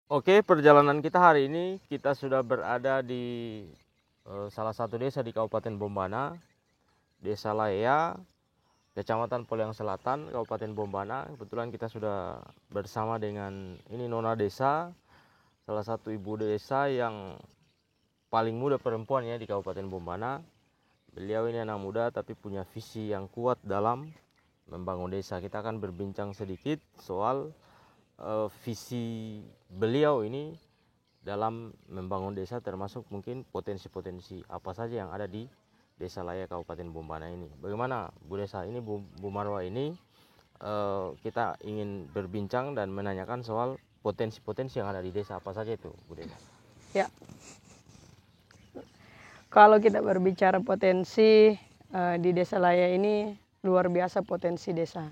Oke, perjalanan kita hari ini kita sudah berada di salah satu desa di Kabupaten Bombana, Desa Laea, Kecamatan Poliang Selatan, Kabupaten Bombana. Kebetulan kita sudah bersama dengan ini Nona Desa, salah satu ibu desa yang paling muda perempuan ya di Kabupaten Bombana. Beliau ini anak muda tapi punya visi yang kuat dalam membangun desa. Kita akan berbincang sedikit soal visi beliau ini dalam membangun desa, termasuk mungkin potensi-potensi apa saja yang ada di Desa Laea Kabupaten Bombana ini. Bagaimana Bu Desa ini, Bu Marwa ini, kita ingin berbincang dan menanyakan soal potensi-potensi yang ada di desa, apa saja itu Bu Desa? Ya, kalau kita berbicara potensi di Desa Laea ini luar biasa potensi desa.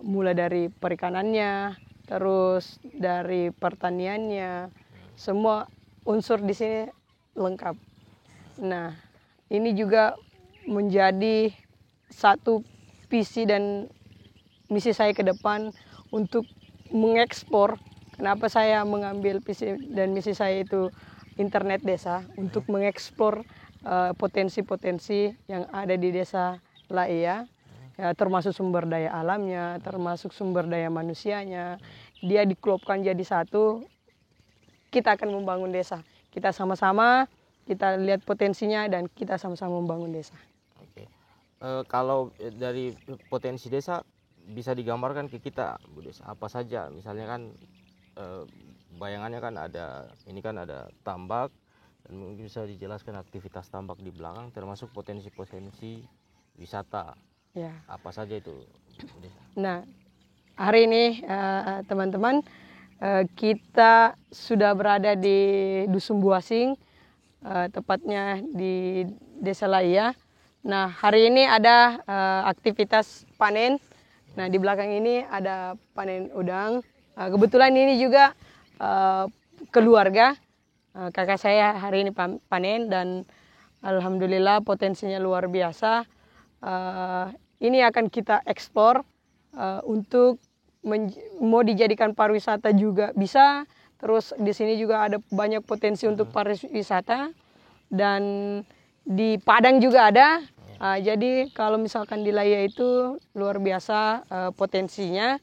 Mulai dari perikanannya, terus dari pertaniannya, semua unsur di sini lengkap. Nah, ini juga menjadi satu visi dan misi saya ke depan untuk mengekspor. Kenapa saya mengambil visi dan misi saya itu internet desa, untuk mengekspor potensi-potensi yang ada di Desa Laea, ya, termasuk sumber daya alamnya, termasuk sumber daya manusianya. Dia diklopkan jadi satu, kita akan membangun desa. Kita sama-sama, kita lihat potensinya dan kita sama-sama membangun desa. Oke. Kalau dari potensi desa bisa digambarkan ke kita Bu Desa, apa saja? Misalnya kan bayangannya kan ada, ini kan ada tambak, dan mungkin bisa dijelaskan aktivitas tambak di belakang, termasuk potensi-potensi wisata. Ya. Apa saja itu Bu Desa? Nah, hari ini teman-teman, kita sudah berada di Dusun Buasing, tepatnya di Desa Laea. Nah, hari ini ada aktivitas panen. Nah, di belakang ini ada panen udang. Kebetulan ini juga keluarga kakak saya hari ini panen, dan alhamdulillah potensinya luar biasa. Ini akan kita ekspor untuk mau dijadikan pariwisata juga bisa. Terus di sini juga ada banyak potensi untuk pariwisata, dan di Padang juga ada. Jadi kalau misalkan di Laea itu luar biasa potensinya.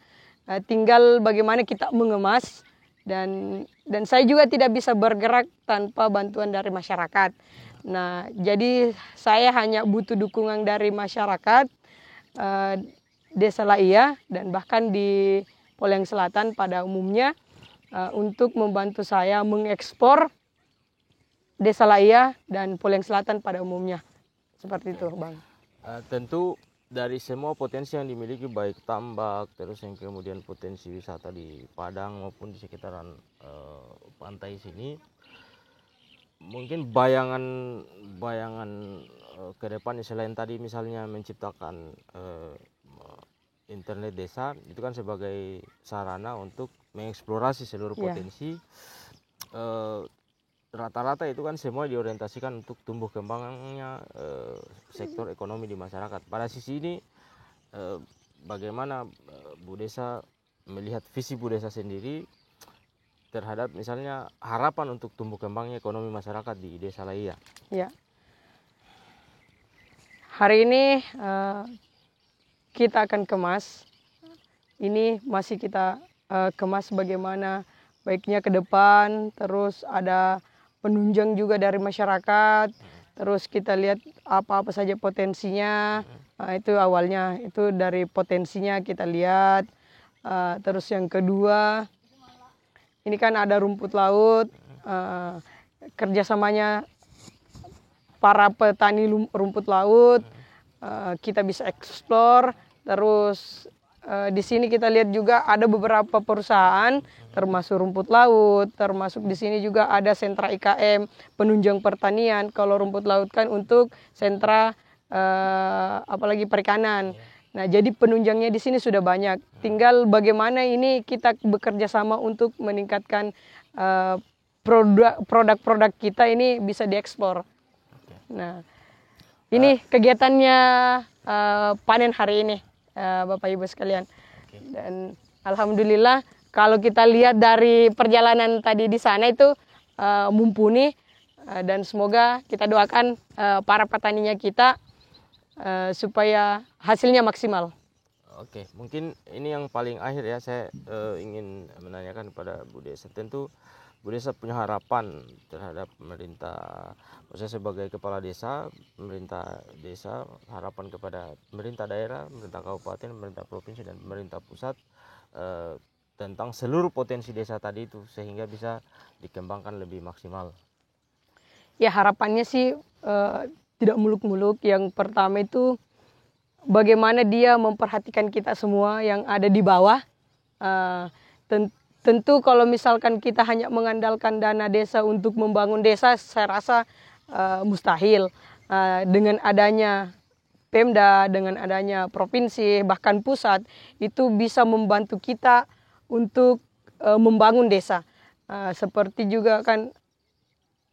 Tinggal bagaimana kita mengemas, dan saya juga tidak bisa bergerak tanpa bantuan dari masyarakat. Nah, jadi saya hanya butuh dukungan dari masyarakat Desa Laea dan bahkan di Poliang Selatan pada umumnya untuk membantu saya mengekspor Desa Laea dan Poliang Selatan pada umumnya. Seperti itu, Bang. Tentu dari semua potensi yang dimiliki, baik tambak, terus yang kemudian potensi wisata di Padang maupun di sekitaran pantai sini, mungkin bayangan ke depan selain tadi misalnya menciptakan internet desa, itu kan sebagai sarana untuk mengeksplorasi seluruh potensi. Rata-rata itu kan semua diorientasikan untuk tumbuh kembangnya sektor ekonomi di masyarakat. Pada sisi ini bagaimana Bu Desa melihat visi Bu Desa sendiri terhadap misalnya harapan untuk tumbuh kembangnya ekonomi masyarakat di Desa Laea? Ya. Hari ini kita akan kemas. Ini masih kita kemas bagaimana baiknya ke depan. Terus ada penunjang juga dari masyarakat. Terus kita lihat apa-apa saja potensinya. Itu awalnya, itu dari potensinya kita lihat. Terus yang kedua, ini kan ada rumput laut. Kerjasamanya para petani rumput laut, kita bisa eksplor. Terus di sini kita lihat juga ada beberapa perusahaan, termasuk rumput laut, termasuk di sini juga ada sentra IKM penunjang pertanian. Kalau rumput laut kan untuk sentra apalagi perikanan. Nah, jadi penunjangnya di sini sudah banyak. Tinggal bagaimana ini kita bekerja sama untuk meningkatkan produk-produk kita ini bisa diekspor. Nah, ini kegiatannya panen hari ini, Bapak Ibu sekalian. Dan alhamdulillah kalau kita lihat dari perjalanan tadi di sana itu mumpuni, dan semoga kita doakan para petaninya kita supaya hasilnya maksimal. Oke, mungkin ini yang paling akhir ya, saya ingin menanyakan kepada Bu Desa. Tentu Bu Desa punya harapan terhadap pemerintah, saya sebagai kepala desa, pemerintah desa, harapan kepada pemerintah daerah, pemerintah kabupaten, pemerintah provinsi, dan pemerintah pusat tentang seluruh potensi desa tadi itu sehingga bisa dikembangkan lebih maksimal. Ya, harapannya sih tidak muluk-muluk. Yang pertama itu bagaimana dia memperhatikan kita semua yang ada di bawah. Tentu kalau misalkan kita hanya mengandalkan dana desa untuk membangun desa, saya rasa mustahil. Dengan adanya Pemda, dengan adanya provinsi, bahkan pusat, itu bisa membantu kita untuk membangun desa. Seperti juga kan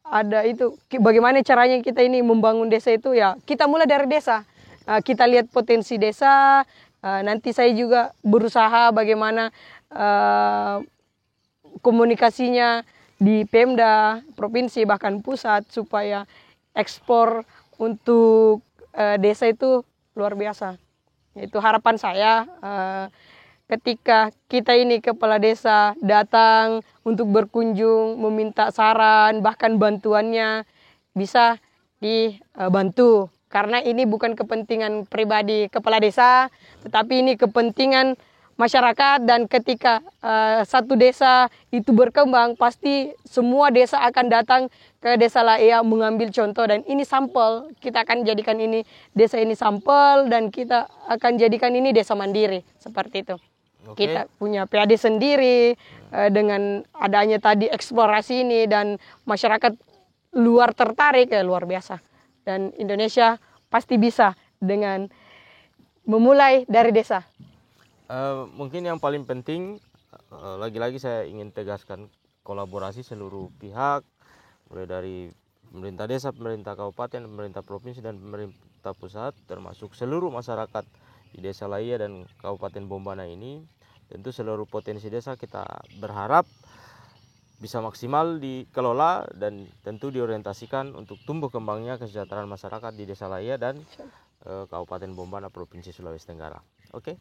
ada itu, bagaimana caranya kita ini membangun desa itu, ya kita mulai dari desa. Kita lihat potensi desa, nanti saya juga berusaha bagaimana komunikasinya di Pemda, provinsi, bahkan pusat, supaya ekspor untuk desa itu luar biasa. Itu harapan saya, ketika kita ini kepala desa datang untuk berkunjung, meminta saran, bahkan bantuannya bisa dibantu. Karena ini bukan kepentingan pribadi kepala desa, tetapi ini kepentingan masyarakat. Dan ketika satu desa itu berkembang, pasti semua desa akan datang ke Desa Laia mengambil contoh. Dan ini sampel, kita akan jadikan ini desa ini sampel, dan kita akan jadikan ini desa mandiri, seperti itu. Oke. Kita punya PAD sendiri, dengan adanya tadi eksplorasi ini dan masyarakat luar tertarik, ya luar biasa. Dan Indonesia pasti bisa dengan memulai dari desa. Mungkin yang paling penting, lagi-lagi saya ingin tegaskan kolaborasi seluruh pihak, mulai dari pemerintah desa, pemerintah kabupaten, pemerintah provinsi, dan pemerintah pusat, termasuk seluruh masyarakat di Desa Laia dan Kabupaten Bombana ini. Tentu seluruh potensi desa kita berharap bisa maksimal dikelola dan tentu diorientasikan untuk tumbuh kembangnya kesejahteraan masyarakat di Desa Laia dan Kabupaten Bombana, Provinsi Sulawesi Tenggara. Oke.